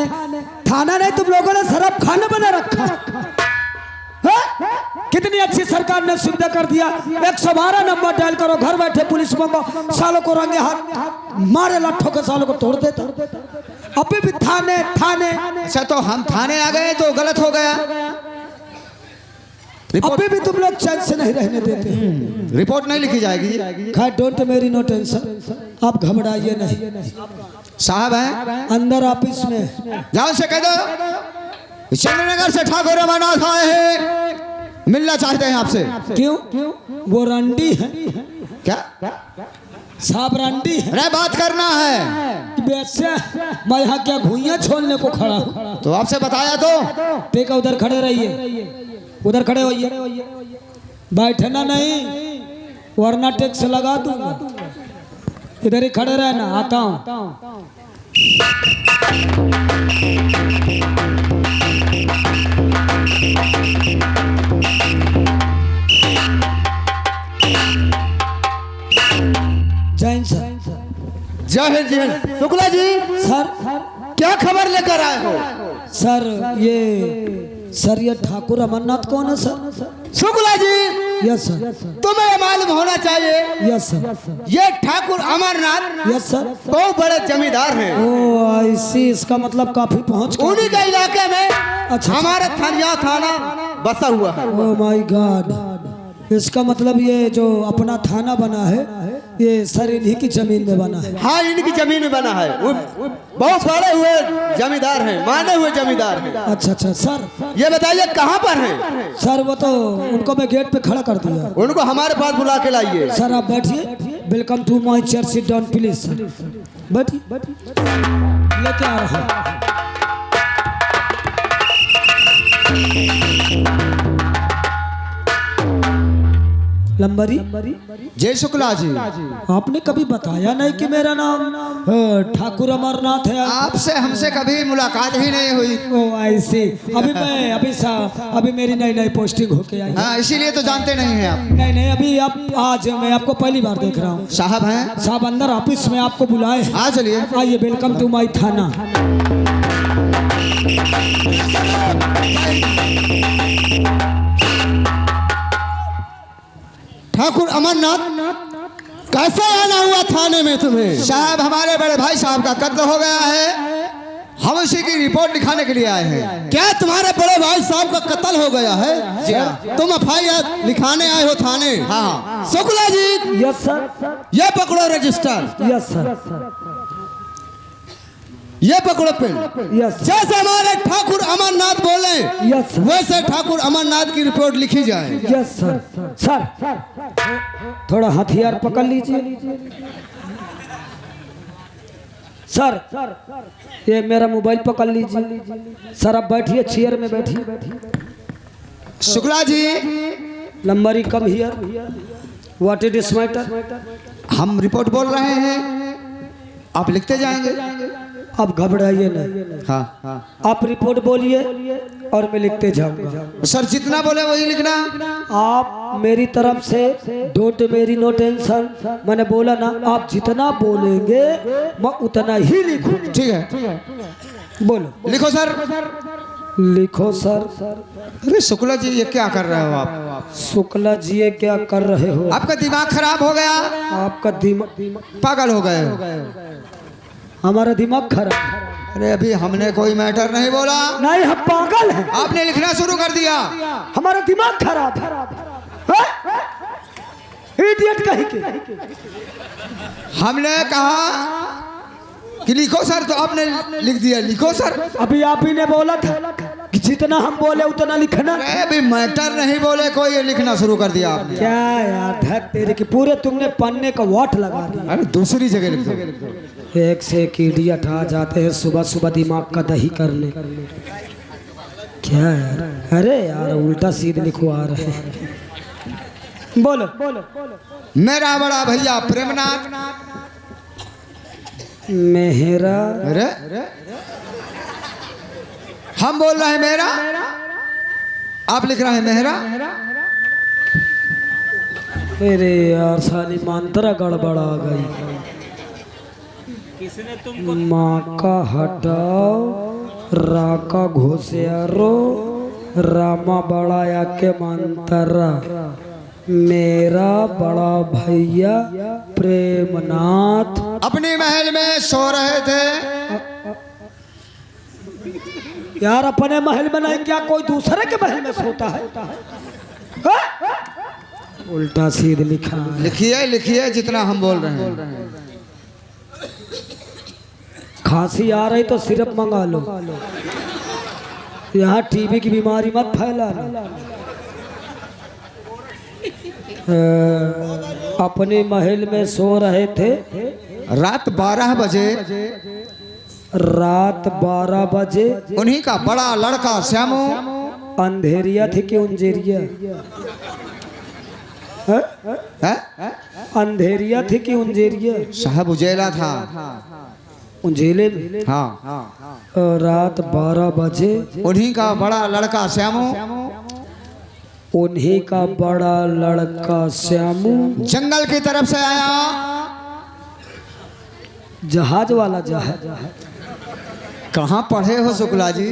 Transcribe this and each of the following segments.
थाने, थाना नहीं तुम लोगों ने शराब खाना बना रखा। कितनी अच्छी सरकार ने सुविधा कर दिया। 112 नंबर डायल करो, घर बैठे पुलिस मंगो, सालों को रंगे हाथ मारे लाठों के सालों को तोड़ देता। अभी भी थाने थाने। अच्छा तो हम थाने आ गए तो गलत हो गया। अभी भी तुम लोग चैन से नहीं रहने देते। रिपोर्ट नहीं लिखी जाएगी। खैर डोंट मेरी नो टेंशन, आप घबराइए नहीं। साहब हैं अंदर ऑफिस में जाओ से कह दो चंद्रनगर से ठाकुर अमरनाथ आए हैं, मिलना चाहते हैं आपसे। क्यों? वो रंडी है क्या? साहब रंडी है। अरे बात करना है। वैसे मैं यहाँ क्या घुइयां छोड़ने को खड़ा हूँ? तो आपसे बताया तो। ठीक है उधर खड़े रहिए, उधर खड़े होइए, बैठना नहीं वरना टैक्स लगा दूंगा। इधर ही खड़े रहना, आता हूँ। जैन सर। जय हिंद जी। शुक्ला जी सर क्या खबर लेकर आए हो? सर ये ठाकुर अमरनाथ कौन है sir? Shukla ji yes sir. तुम्हें ये मालूम होना चाहिए यस सर। ये ठाकुर अमरनाथ यस सर। बहुत बड़े जमींदार हैं। ओ ऐसी, इसका मतलब काफी पहुंच गए। उन्हीं के इलाके में अच्छा। हमारा थानिया थाना बसा हुआ है। ओ माय गॉड, इसका मतलब ये जो अपना थाना बना है ये सर इन्हीं की जमीन में बना है। हाँ इनकी जमीन में बना है। वो बहुत बड़े हुए जमींदार हैं, माने हुए जमींदार हैं। अच्छा अच्छा सर। ये बताइए कहाँ पर हैं? सर वो तो उनको मैं गेट पे खड़ा कर दिया। उनको हमारे पास बुला के लाइए। सर आप बैठिए। Welcome to my chair, sit down please sir. बैठिए लेके आ रहा हूँ। लंबरी जय शुक्ला जी। आपने कभी बताया नहीं कि मेरा नाम ठाकुर अमरनाथ है। आपसे हमसे कभी मुलाकात ही नहीं हुई। ओ ऐसे। अभी मेरी नई नई पोस्टिंग होके आई। हाँ इसीलिए तो जानते नहीं हैं आप। नहीं अभी आज मैं आपको पहली बार देख रहा हूँ। साहब हैं साहब अंदर ऑफिस में आपको बुलाए। हाँ चलिए आइए, वेलकम टू माय थाना। ठाकुर अमरनाथ कैसे आना हुआ थाने में तुम्हें? साहब हमारे बड़े भाई साहब का कत्ल हो गया है, हम उसी की रिपोर्ट लिखाने के लिए आए हैं। क्या तुम्हारे बड़े भाई साहब का कत्ल हो गया है? जी हाँ। तुम FIR लिखाने आए हो थाने? हाँ। Shukla ji yes sir. ये पकड़ो रजिस्टर। Yes sir. ये पकड़ो पेन। यस जैसे हमारे ठाकुर अमरनाथ बोले यस वैसे ठाकुर अमरनाथ की रिपोर्ट लिखी जाए। Yes sir. सर थोड़ा हथियार पकड़ लीजिए। सर ये मेरा मोबाइल पकड़ लीजिए। सर आप बैठिए, चेयर में बैठिए। शुक्ला जी लंबरी come here, what it is matter? हम रिपोर्ट बोल रहे हैं, आप लिखते जाएंगे। आप घबराइए नहीं। हाँ आप रिपोर्ट बोलिए और मैं लिखते जाऊंगा। सर जितना बोले वही लिखना। आप मेरी तरफ से डोंट मेरी नो टेंशन, मैंने बोला ना, आप जितना बोलेंगे मैं उतना ही लिखूंगा। ठीक है बोलो। लिखो सर। लिखो सर। अरे शुक्ला जी ये क्या कर रहे हो आप? शुक्ला जी ये क्या कर रहे हो? आपका दिमाग खराब हो गया? आपका दिमाग पागल हो गए हो? हमारा दिमाग खराब। अरे अभी हमने कोई मैटर नहीं बोला। नहीं हम पागल हैं। आपने लिखना शुरू कर दिया। हमारा दिमाग खराब है। इडियट कहीं के। हमने कहा कि लिखो सर तो आपने लिख दिया। लिखो सर। अभी आप ही ने बोला था कि जितना हम बोले उतना लिखना। अभी मैटर नहीं बोले कोई, ये लिखना शुरू कर दिया आपने। क्या यार धक तेरे की, पूरे तुमने पन्ने का वाट लगा दिया। अरे दूसरी जगह लिख दो। एक से एक इडियट आ जाते हैं सुबह सुबह दिमाग का दही करने। क्या यार? अरे यार उल्टा सीध लिखवा रहे हैं। बोलो। मेरा बड़ा भैया प्रेमनाथ। मेहरा। अरे हम बोल रहे हैं मेरा, आप लिख रहे हैं मेहरा। अरे यार साली मांत्रा गड़बड़ आ गई। किसने तुमको? माँ का हटाओ रा का घोसियारो रामा बड़ा या के मंतरा मेरा बड़ा भैया प्रेमनाथ अपनी महल में सो रहे थे। यार अपने महल में नहीं क्या कोई दूसरे के महल में सोता है? हाँ? उल्टा सीध लिखा है। लिखिए लिखिए जितना हम बोल रहे हैं। खांसी आ रही तो सिरप मंगा लो। यहाँ टीबी की बीमारी मत फैलाना। अपने महल में सो रहे थे। रात 12 बजे रात 12 बजे उन्हीं का बड़ा लड़का श्यामू अंधेरिया थी कि उंजेरिया? है? अंधेरिया थी कि उंजेरिया? साहब उजेला था। उंजेले में। हाँ। रात 12 बजे उन्हीं का बड़ा लड़का श्यामू उन्हीं का बड़ा लड़का श्यामू जंगल की तरफ से आया। जहाज वाला जहाज। कहाँ पढ़े हो शुक्ला जी?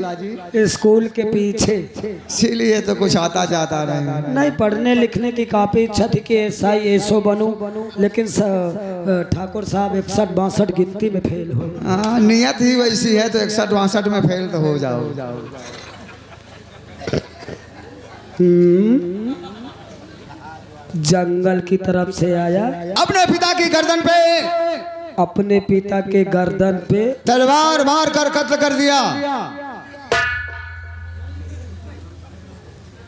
स्कूल के पीछे। इसीलिए तो कुछ आता जाता नहीं पढ़ने लिखने की काफी इच्छा थी कि SI SO बनूं, लेकिन ठाकुर साहब 61-62 गिनती में फेल हो। हाँ, नियत ही वैसी है तो 61-62 में फेल तो हो जाओ। जंगल की तरफ से आया। अपने पिता की गर्दन पे अपने पिता के गर्दन पे तलवार मार कर कत्ल कर दिया।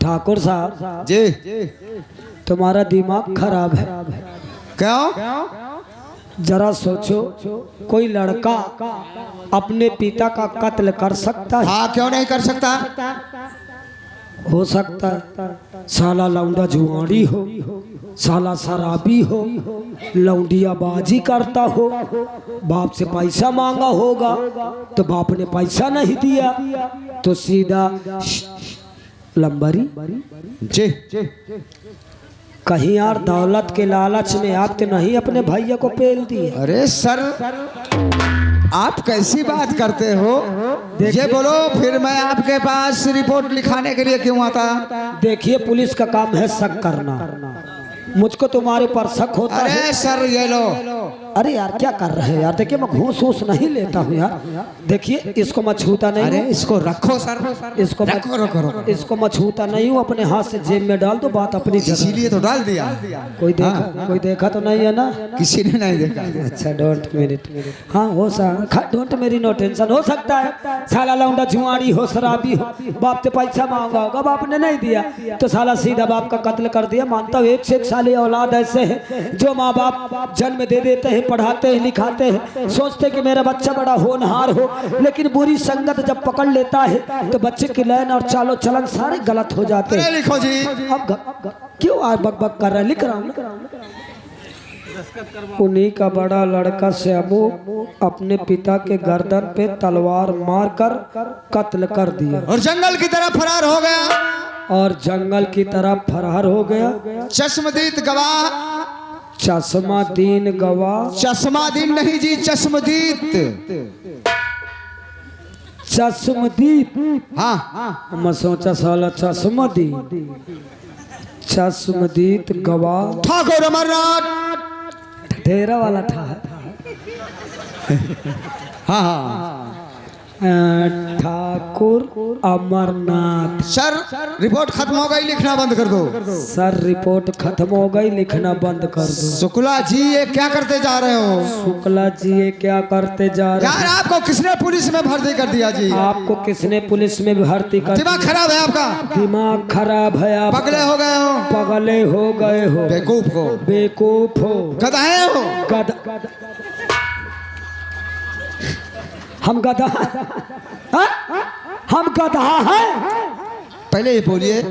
ठाकुर साहब जी तुम्हारा दिमाग खराब है। क्यों? जरा सोचो, कोई लड़का अपने पिता का कत्ल कर सकता है? हाँ, क्यों नहीं कर सकता? हो सकता है साला लौंडा जुआड़ी हो, साला शराबी हो, लौंडिया बाजी करता हो, बाप से पैसा मांगा होगा तो बाप ने पैसा नहीं दिया तो सीधा लंबरी। जी कहीं यार दौलत के लालच में आप तो नहीं अपने भैया को पेल दिए? अरे सर, आप कैसी बात करते हो? ये बोलो, फिर मैं आपके पास रिपोर्ट लिखाने के लिए क्यों आता? देखिए पुलिस का काम है शक करना, मुझको तुम्हारे पर शक होता है। अरे सर ये लो। अरे यार क्या कर रहे हैं यार? देखिए मैं घूस वूस नहीं लेता हूँ यार। देखिए इसको मैं छूता नहीं। अरे इसको रखो सर, इसको रखो रखो रखो। इसको मैं छूता नहीं हूँ। अपने हाथ से जेब में डाल दो, बात अपनी जगह। इसीलिए तो डाल दिया। कोई देखा कोई देखा तो नहीं है ना? किसी ने नहीं देखा। अच्छा डोंट मिनट। हाँ हो सकता, डोंट मेरी नो टेंशन। हो सकता है साला लौंडा जुआड़ी हो, शराबी हो, बाप से पैसा मांगा होगा, बाप ने नहीं दिया तो साला सीधा बाप का कत्ल कर दिया। मानता हूँ एक से एक साले औलाद ऐसे हैं जो माँ बाप जन्म दे देते हैं, पढ़ाते हैं, लिखाते हैं, सोचते कि मेरा बच्चा बड़ा होनहार हो, लेकिन बुरी संगत जब पकड़ लेता है तो बच्चे की लाइन और चालो चलन सारे गलत हो जाते हैं। लिखो जी। अब क्यों आज बक बक कर रहे हैं? लिख रहा हूँ। उन्हीं का बड़ा लड़का श्यामू अपने पिता के गर्दन पे तलवार मारकर कत्ल कर दिया और जंगल की तरफ फरार हो गया। और जंगल की तरफ फरार हो गया। चश्मदीद गवाह, चश्मादीन गवाह, चश्मादीन नहीं जी, चश्मदीद। चश्मदीद। हाँ, मैं सोचा साला चश्मदीद। चश्मदीद गवाह ठाकुर अमरनाथ। ठेरा वाला था। हाँ हाँ, ठाकुर अमरनाथ। सर रिपोर्ट खत्म हो गई, लिखना बंद कर दो। सर रिपोर्ट खत्म हो गई, लिखना बंद कर दो। शुक्ला जी ये क्या करते जा रहे हो? शुक्ला जी ये क्या करते जा रहे यार आपको किसने पुलिस में भर्ती कर दिया जी? आपको किसने पुलिस में भर्ती कर? दिमाग खराब है आपका? दिमाग खराब है आप? पगले हो गए हो? पगले हो गए हो, बेवकूफ हो, बेवकूफ हो, गधाए हो। हम गधा हम गधा हैं? पहले ये बोलिए,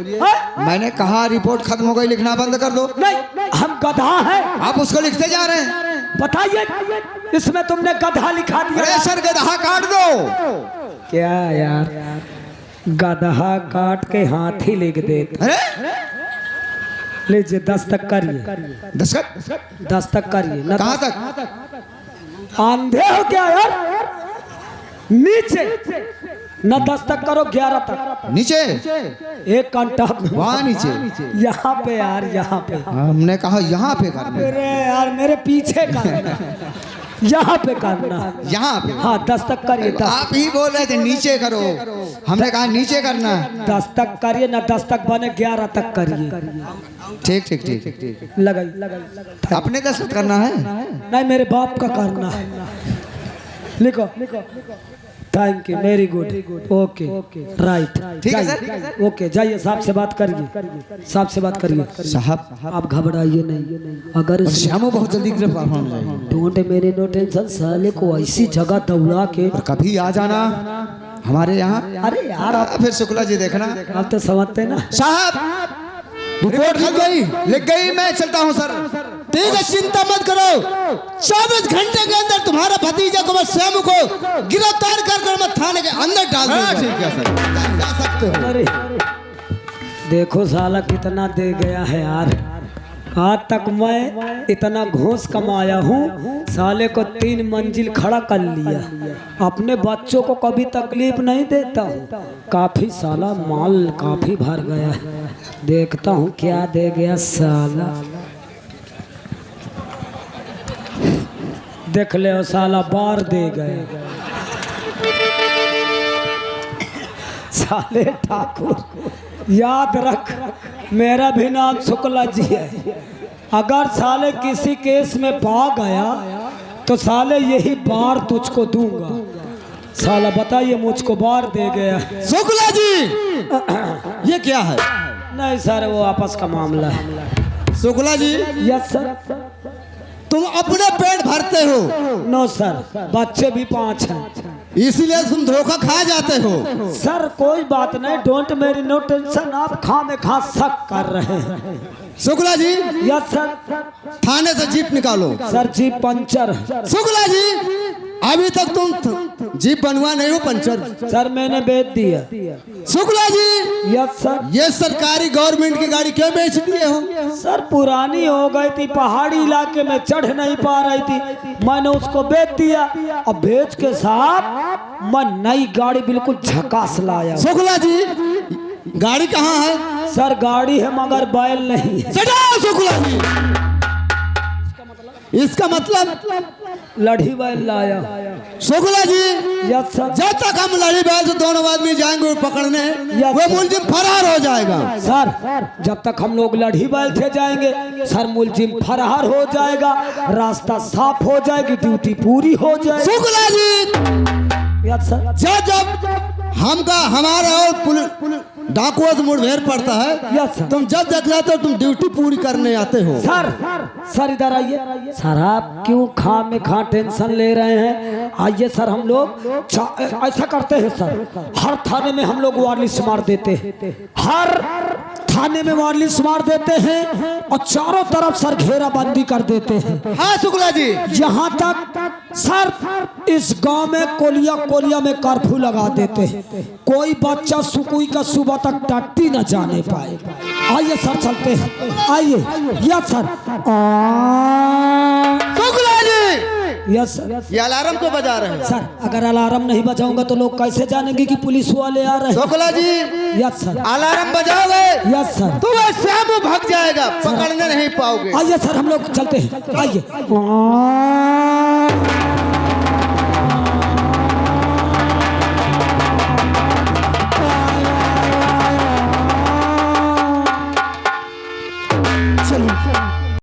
मैंने कहा रिपोर्ट खत्म हो गई, लिखना बंद कर दो। नहीं, हम गधा हैं। आप उसको लिखते जा रहे हैं। बताइए, इसमें तुमने गधा लिखा दिया। अरे सर गधा काट दो। क्या यार, गधा काट के हाथी लिख देते। अरे लीजिए दस्तक करिए, दस्तखत दस्तक करिए। कहाँ तक? अंधे हो क्या यार? नीचे न 10 तक करो 11 तक। नीचे, एक कांटा वहाँ नीचे। यहाँ पे यार, यहाँ पे। हमने कहा यहाँ पे करना। अरे यार मेरे पीछे करना, यहाँ पे करना। यहाँ पे? हाँ 10 तक करिए। आप ही बोल रहे थे नीचे करो, हमने कहा नीचे करना। 10 तक करिए ना, 10 तक बने 11 तक करिए। ठीक ठीक ठीक ठीक। लगाई। अपने 10 करना है? नहीं मेरे बाप का करना है। लिखो। Thank you, very good, okay right. ठीक है सर। ओके जाइए, साहब से बात करिए, साहब से बात करिए। साहब आप घबराइए नहीं, अगर श्यामू बहुत जल्दी गिरफ्तार हो जाएगा। डोंट मेरे नो टेंशन, साले को ऐसी जगह दौड़ा के। और कभी आ जाना हमारे यहाँ। अरे यार आप फिर शुक्ला जी देखना। आप तो समझते ना साहब रिपोर्ट लिख गई, मैं चलता हूँ सर। ठीक है, चिंता मत करो, 24 घंटे के अंदर तुम्हारा भतीजा को, मैं श्यामू को गिरफ्तार कर मैं थाने के अंदर डाल दूंगा। ठीक है सर, जा सकते हो। अरे देखो साला कितना दे गया है यार। आज तक मैं इतना घूस कमाया हूँ, साले को 3 मंजिल खड़ा कर लिया। अपने बच्चों को कभी तकलीफ नहीं देता हूँ। काफी साला माल काफी भर गया है। देखता हूँ क्या दे गया साला। देख ले साला बार दे गया। साले ठाकुर याद रख, मेरा भी नाम शुक्ला जी है। अगर साले किसी केस में पा गया तो साले यही बार तुझको दूंगा। साला बताइए मुझको बार दे गया। शुक्ला जी ये क्या है? नहीं सर, वो आपस का मामला है। Shukla ji yes sir. तुम अपने पेट भरते हो? नो सर, बच्चे भी 5 हैं, इसीलिए तुम धोखा खा जाते हो। सर कोई बात नहीं, डोंट मेरी नो टेंशन। आप खामे खा शक कर रहे हैं। Shukla ji yes sir. थाने से जीप निकालो। सर जीप पंचर है। शुक्ला जी अभी तक तुम जीप बनवा नहीं हो पंचर? सर मैंने बेच दिया। Shukla ji yes sir. ये सरकारी गवर्नमेंट की गाड़ी क्यों बेच दिए हो? सर पुरानी हो गई थी, पहाड़ी इलाके में चढ़ नहीं पा रही थी, मैंने उसको बेच दिया। अब बेच के साथ मैं नई गाड़ी बिल्कुल झकास लाया। शुक्ला जी गाड़ी कहाँ है? सर गाड़ी है मगर बैल नहीं है। शुक्ला जी इसका मतलब लड़ी बैल लाया। Shukla ji yes sir. जब तक हम लड़ी बैल से दोनों आदमी जाएंगे पकड़ने, वो मुलजिम फरार हो जाएगा। सर जब तक हम लोग लड़ी बैल से जाएंगे सर, मुलजिम फरार हो जाएगा, रास्ता साफ हो जाएगी, ड्यूटी पूरी हो जाएगी। Shukla ji yes sir. जब हमारा और डाकुओं से मुठभेड़ पड़ता है, यस सर। तुम जब देख लेते हो तुम ड्यूटी पूरी करने आते हो। सर इधर आइए। सर आप क्यों खामे खा टेंशन ले रहे हैं? आइए सर, हम लोग ऐसा करते हैं सर, हर थाने में हम लोग वार्निश मार देते हैं, हर थाने में वार्निश मार देते हैं और चारों तरफ सर घेराबंदी कर देते हैं। हाँ शुक्ला जी, यहाँ तक सर इस गांव में कोलिया में कर्फ्यू लगा देते हैं, कोई बच्चा सुकुई का सुबह तक टट्टी न जाने पाए। आइए सर चलते हैं, आइए। Yes sir. Shukla ji yes sir. ये अलार्म को बजा रहे हैं? सर अगर अलार्म नहीं बजाऊंगा तो लोग कैसे जानेंगे कि पुलिस वाले आ रहे हैं? Shukla ji yes sir. Alarm बजाओगे यस सर तो वह श्यामू भाग जाएगा, पकड़ने नहीं पाओगे। आइए सर हम लोग चलते हैं, आइए।